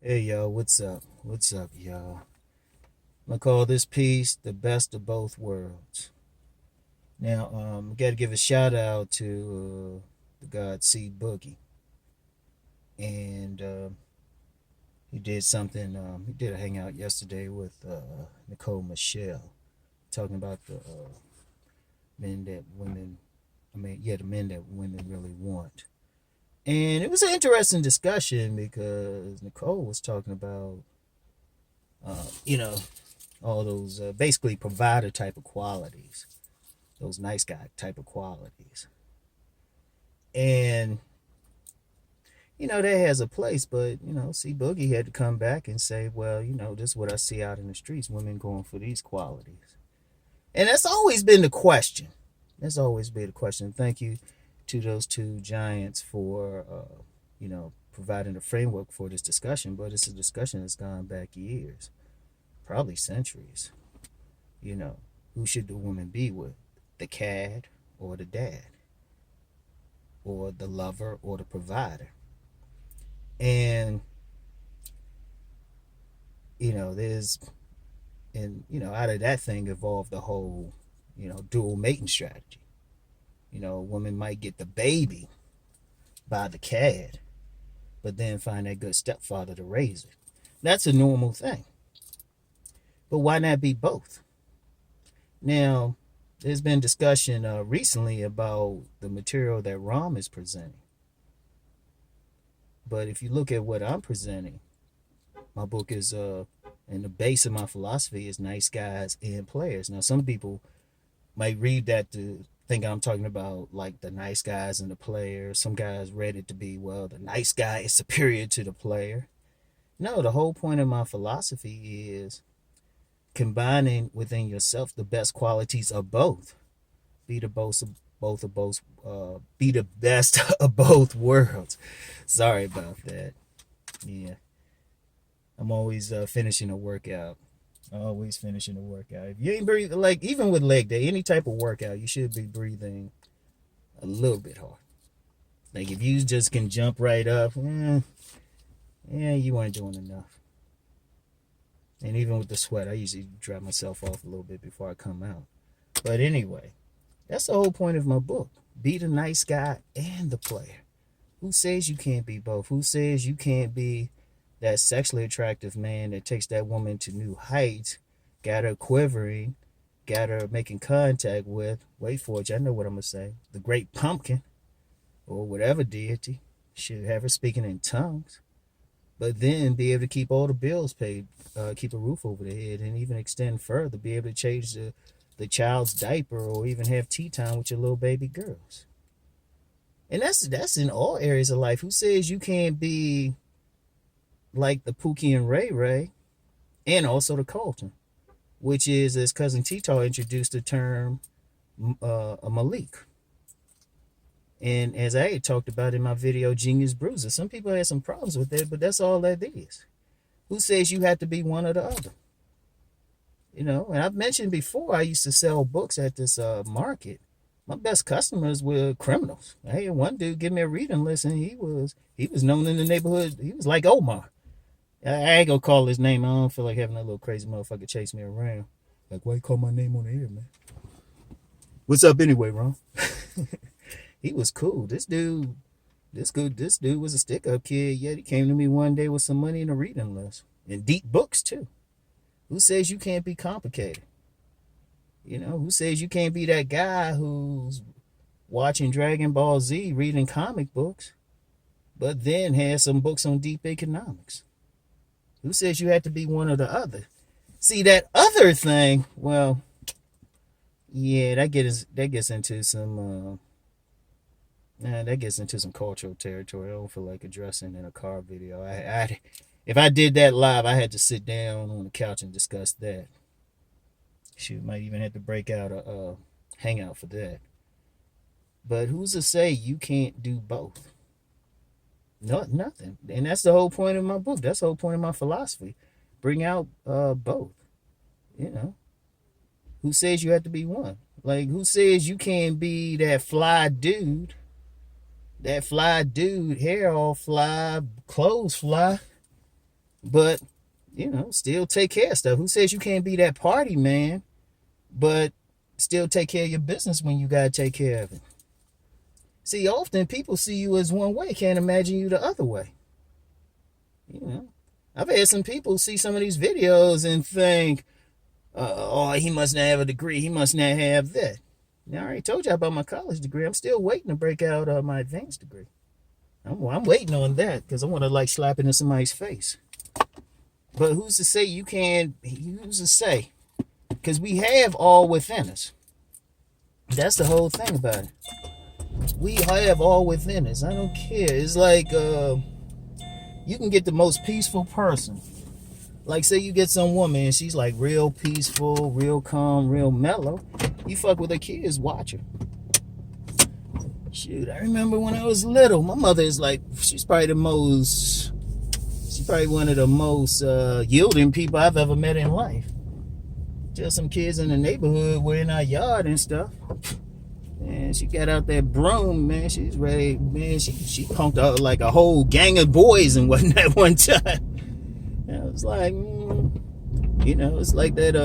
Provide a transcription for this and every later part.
Hey y'all, what's up? What's up, y'all? I'm gonna call this piece "The Best of Both Worlds." Now, got to give a shout out to the God C Boogie, and he did something. He did a hangout yesterday with Nicole Michelle, talking about the men that women. The men that women really want. And it was an interesting discussion because Nicole was talking about, uh, you know, all those basically provider type of qualities, those nice guy type of qualities. And, that has a place, but, C Boogie had to come back and say, well, this is what I see out in the streets, women going for these qualities. And that's always been the question. That's always been the question. Thank you to those two giants for, providing a framework for this discussion, but it's a discussion that's gone back years, probably centuries. You know, who should the woman be with? The cad or the dad? Or the lover or the provider? And, there's, out of that thing evolved the whole, dual mating strategy. A woman might get the baby by the cad, but then find that good stepfather to raise it. That's a normal thing. But why not be both? Now, there's been discussion recently about the material that Rom is presenting. But if you look at what I'm presenting, my book is, and the base of my philosophy is nice guys and players. Now, some people might read that to think I'm talking about like the nice guys and the players. Some guys read it to be, well, the nice guy is superior to the player. No, the whole point of my philosophy is combining within yourself the best qualities of both. Be the be the best of both worlds. Sorry about that. Yeah, I'm always finishing a workout. Always finishing a workout. If you ain't breathing, like even with leg day, any type of workout, you should be breathing a little bit hard. Like if you just can jump right up, you weren't doing enough. And even with the sweat, I usually dry myself off a little bit before I come out. But anyway, that's the whole point of my book. Be the nice guy and the player. Who says you can't be both? Who says you can't be that sexually attractive man that takes that woman to new heights, got her quivering, got her making contact with, wait for it, I know what I'm going to say, the great pumpkin or whatever deity, should have her speaking in tongues, but then be able to keep all the bills paid, keep a roof over the head, and even extend further, be able to change the child's diaper or even have tea time with your little baby girls. And that's in all areas of life. Who says you can't be like the Pookie and Ray Ray, and also the Colton, which is, as Cousin Tito introduced the term, a Malik. And as I had talked about in my video, Genius Bruiser, some people had some problems with that, but that's all that is. Who says you have to be one or the other? And I've mentioned before, I used to sell books at this market. My best customers were criminals. I had one dude give me a reading list, and he was known in the neighborhood. He was like Omar. I ain't gonna call his name. I don't feel like having that little crazy motherfucker chase me around. Like, why you call my name on the air, man? What's up anyway, Ron? He was cool. This dude was a stick up kid, yet he came to me one day with some money and a reading list. And deep books too. Who says you can't be complicated? Who says you can't be that guy who's watching Dragon Ball Z, reading comic books, but then has some books on deep economics? Who says you had to be one or the other? See, that other thing, well, yeah, that gets into some cultural territory. I don't feel like addressing in a car video. If I did that live, I had to sit down on the couch and discuss that. Shoot, might even have to break out a hangout for that. But who's to say you can't do both? No, nothing. And that's the whole point of my book. That's the whole point of my philosophy. Bring out both. Who says you have to be one? Like, who says you can't be that fly dude? That fly dude, hair all fly, clothes fly, but still take care of stuff. Who says you can't be that party man, but still take care of your business when you gotta take care of it? See, often people see you as one way, can't imagine you the other way. I've had some people see some of these videos and think, oh, he must not have a degree, he must not have that. Now, I already told you about my college degree. I'm still waiting to break out my advanced degree. I'm waiting on that because I want to slap it in somebody's face. But who's to say you can't? Who's to say? Because we have all within us. That's the whole thing about it. We have all within us. I don't care. It's like you can get the most peaceful person. Like, say you get some woman and she's like real peaceful, real calm, real mellow. You fuck with her kids, watch her. Shoot, I remember when I was little, my mother is like, she's probably one of the most yielding people I've ever met in life. Just some kids in the neighborhood were in our yard and stuff. And she got out that broom, man. She's ready, man. She punked out like a whole gang of boys and whatnot one time. And I was like, it's like that,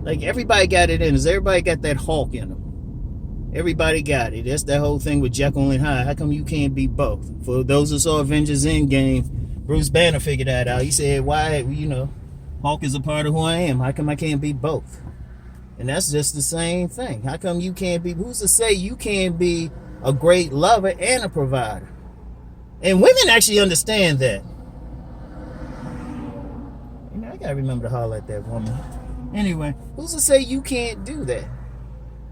like everybody got it in us. Everybody got that Hulk in them. Everybody got it. That's that whole thing with Jekyll and Hyde. How come you can't be both? For those who saw Avengers Endgame, Bruce Banner figured that out. He said, why, Hulk is a part of who I am. How come I can't be both? And that's just the same thing. How come you can't be, who's to say you can't be a great lover and a provider? And women actually understand that. I gotta remember to holler at that woman. Anyway, who's to say you can't do that?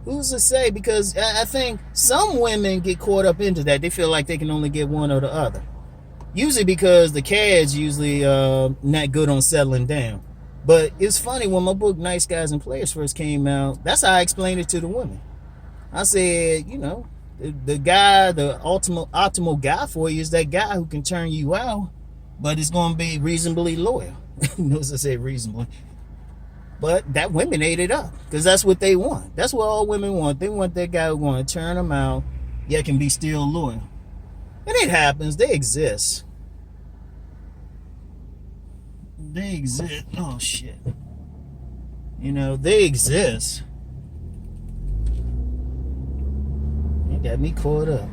Who's to say? Because I think some women get caught up into that. They feel like they can only get one or the other. Usually because the cad's usually not good on settling down. But it's funny, when my book Nice Guys and Players first came out, that's how I explained it to the women. I said, the guy, the optimal guy for you is that guy who can turn you out, but it's going to be reasonably loyal. Notice I said reasonably. But that women ate it up because that's what they want. That's what all women want. They want that guy who's going to turn them out, yet can be still loyal. And it happens. They exist. They exist. Oh, shit. They exist. You got me caught up.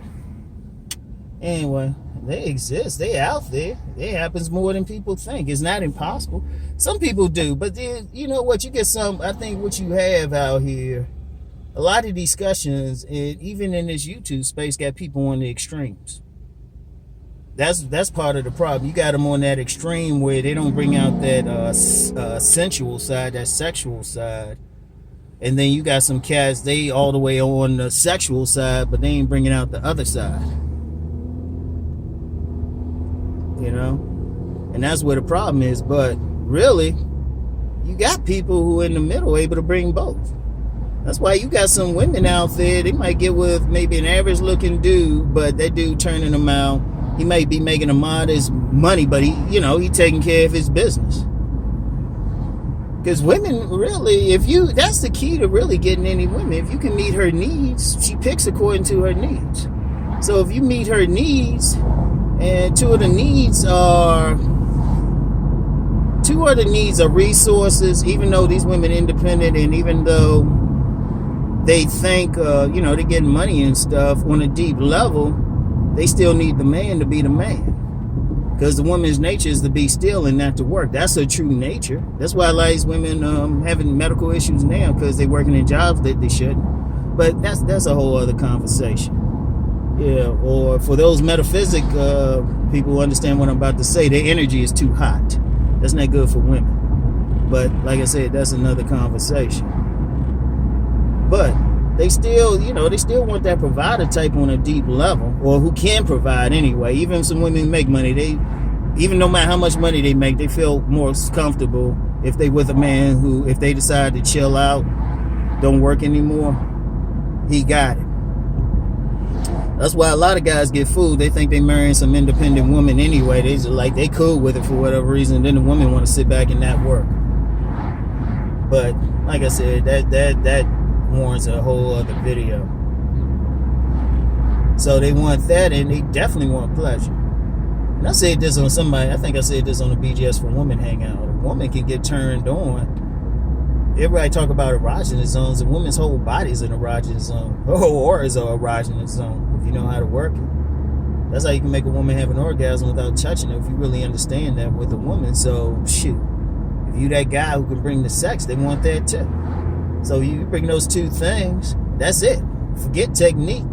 Anyway, they exist. They out there. It happens more than people think. It's not impossible. Some people do, but then, you know what? You get some, I think what you have out here, a lot of discussions, and even in this YouTube space, got people on the extremes. That's part of the problem. You got them on that extreme where they don't bring out that sensual side, that sexual side. And then you got some cats, they all the way on the sexual side, but they ain't bringing out the other side. And that's where the problem is. But really, you got people who are in the middle able to bring both. That's why you got some women out there, they might get with maybe an average looking dude, but that dude turning them out, he might be making a modest money, but he taking care of his business. Because women really, that's the key to really getting any women. If you can meet her needs, she picks according to her needs. So if you meet her needs, and two of the needs are resources, even though these women independent, and even though they think, they're getting money and stuff on a deep level, they still need the man to be the man. Because the woman's nature is to be still and not to work. That's her true nature. That's why a lot of these women having medical issues now, because they're working in jobs that they shouldn't. But that's a whole other conversation. Yeah, or for those metaphysic people who understand what I'm about to say, their energy is too hot. That's not good for women. But like I said, that's another conversation. But they still want that provider type on a deep level, or who can provide anyway. Even some women make money, even no matter how much money they make, they feel more comfortable if they with a man who, if they decide to chill out, don't work anymore, he got it. That's why a lot of guys get fooled. They think they marrying some independent woman anyway. They just like, they cool with it for whatever reason. Then the woman want to sit back and not work. But like I said, that warrants a whole other video. So they want that, and they definitely want pleasure. And I said this on somebody, I think I said this on the BGS for Women Hangout. A woman can get turned on. Everybody talk about erogenous zones. A woman's whole body is an erogenous zone. Her whole aura is an erogenous zone if you know how to work it. That's how you can make a woman have an orgasm without touching her if you really understand that with a woman. So, shoot. If you that guy who can bring the sex, they want that too. So you bring those two things, that's it. Forget technique.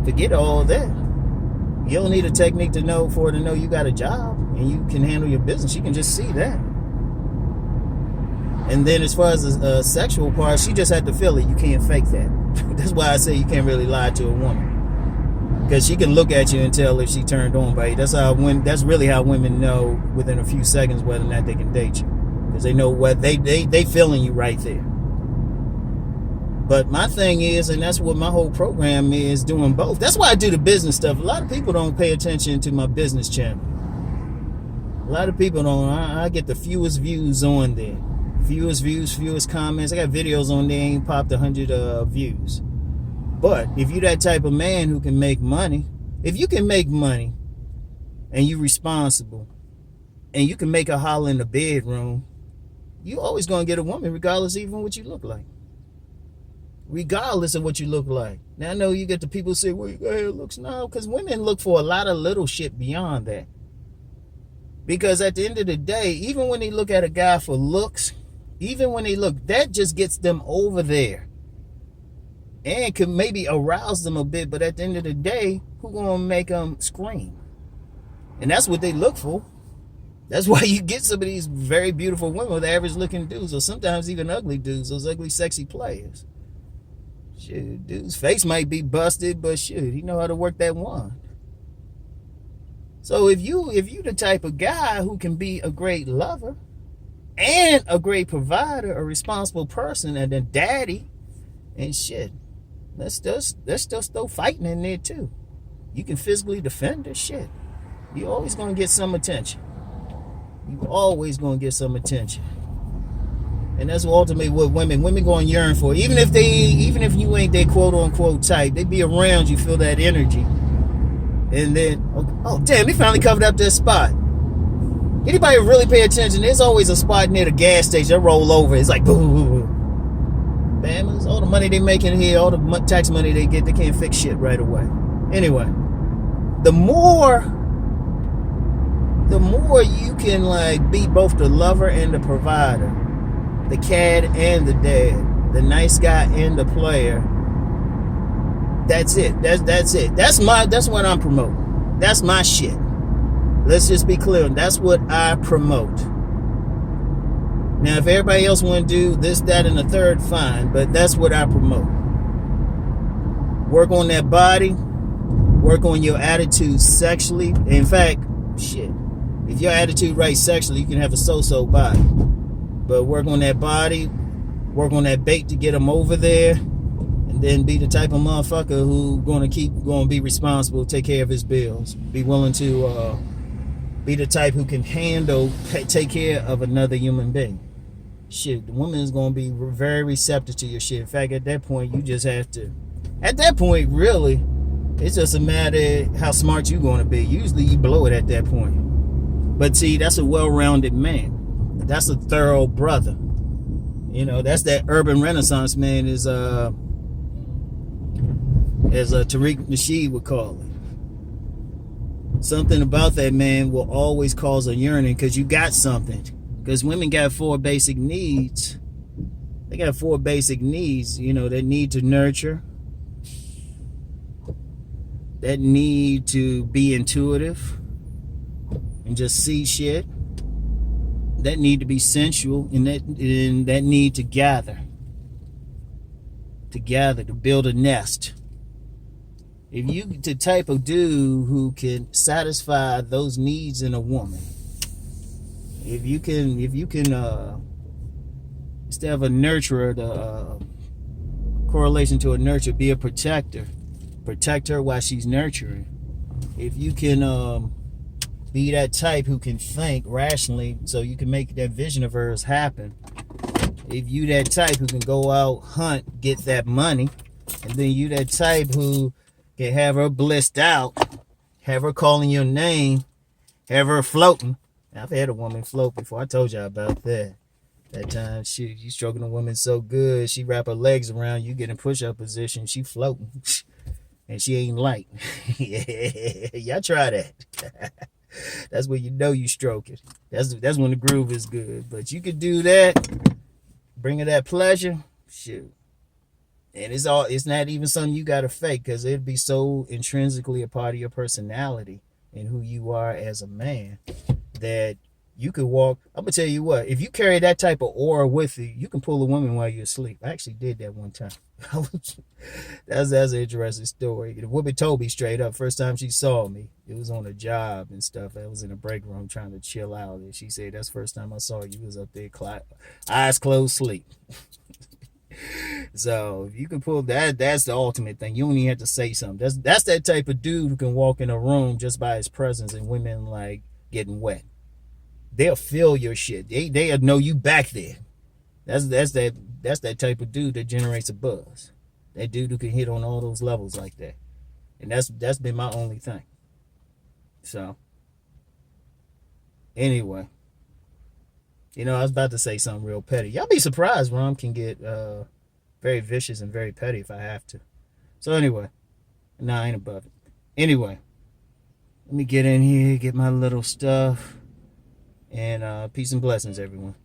Forget all that. You don't need a technique to know you got a job and you can handle your business. You can just see that. And then as far as the sexual part, she just had to feel it. You can't fake that. That's why I say you can't really lie to a woman, because she can look at you and tell if she turned on by you. That's really how women know within a few seconds whether or not they can date you, because they know what they feeling you right there. But my thing is, and that's what my whole program is, doing both. That's why I do the business stuff. A lot of people don't pay attention to my business channel. A lot of people don't. I get the fewest views on there. Fewest views, fewest comments. I got videos on there ain't popped 100 views. But if you that type of man who can make money, if you can make money and you responsible and you can make her holler in the bedroom, you always gonna get a woman regardless even what you look like. Regardless of what you look like. Now I know you get the people who say, well, your hair looks now, because women look for a lot of little shit beyond that. Because at the end of the day, even when they look at a guy for looks, even when they look, that just gets them over there. And can maybe arouse them a bit, but at the end of the day, who gonna make them scream? And that's what they look for. That's why you get some of these very beautiful women with average looking dudes, or sometimes even ugly dudes, those ugly sexy players. Shit, dude's face might be busted, but shit, he know how to work that wand. So if you the type of guy who can be a great lover and a great provider, a responsible person, and a daddy and shit, let's just throw fighting in there too. You can physically defend her shit. You're always gonna get some attention. You always gonna get some attention. And that's ultimately what women gonna yearn for. Even if you ain't their quote unquote type, they be around you, feel that energy. And then, oh damn, they finally covered up this spot. Anybody really pay attention? There's always a spot near the gas station. They roll over. It's like, boo, boo, boo. Man, all the money they making here, all the tax money they get, they can't fix shit right away. Anyway, the more you can like be both the lover and the provider, the cad and the dad, the nice guy and the player, that's it. That's it. That's what I'm promoting. That's my shit. Let's just be clear. That's what I promote. Now, if everybody else want to do this, that, and the third, fine. But that's what I promote. Work on that body. Work on your attitude sexually. In fact, shit, if your attitude right sexually, you can have a so-so body. But work on that body. Work on that bait to get them over there. And then be the type of motherfucker who going to be responsible, take care of his bills. Be willing to be the type who can take care of another human being. Shit, the woman is going to be very receptive to your shit. In fact, at that point, you just have to. At that point, really, it's just a matter of how smart you're going to be. Usually, you blow it at that point. But see, that's a well-rounded man. That's a thorough brother. You know, that's that urban renaissance man, as Tariq Nasheed would call it. Something about that man will always cause a yearning because you got something. Because women got 4 basic needs. They got 4 basic needs. You know, they need to nurture. That need to be intuitive and just see shit. That need to be sensual, and that need to gather, to build a nest. If you the type of dude who can satisfy those needs in a woman, if you can instead of a nurturer, the correlation to a nurture, be a protector, protect her while she's nurturing. If you can be that type who can think rationally so you can make that vision of hers happen. If you that type who can go out, hunt, get that money, and then you that type who can have her blissed out, have her calling your name, Have her floating. I've had a woman float before. I told y'all about that. That time, shoot, you stroking a woman so good, she wrap her legs around you, get in push-up position, she floating, and she ain't light. Yeah, y'all try that. That's when you know you stroke it. That's when the groove is good. But you could do that, bring her that pleasure, shoot. And it's not even something you gotta fake, because it'd be so intrinsically a part of your personality and who you are as a man that you could walk. I'm gonna tell you what, if you carry that type of aura with you, you can pull a woman while you're asleep. I actually did that one time. That's an interesting story. The woman told me straight up, first time she saw me, it was on a job and stuff. I was in a break room trying to chill out, and she said, that's the first time I saw you, was up there, eyes closed, sleep. So if you can pull that, that's the ultimate thing. You don't even have to say something. That's that type of dude who can walk in a room just by his presence, and women like getting wet. They'll feel your shit. They'll know you back there. That's that type of dude that generates a buzz. That dude who can hit on all those levels like that. And that's been my only thing. So anyway, I was about to say something real petty. Y'all be surprised Rom can get very vicious and very petty if I have to. So anyway, I ain't above it. Anyway, let me get in here, get my little stuff, and peace and blessings, everyone.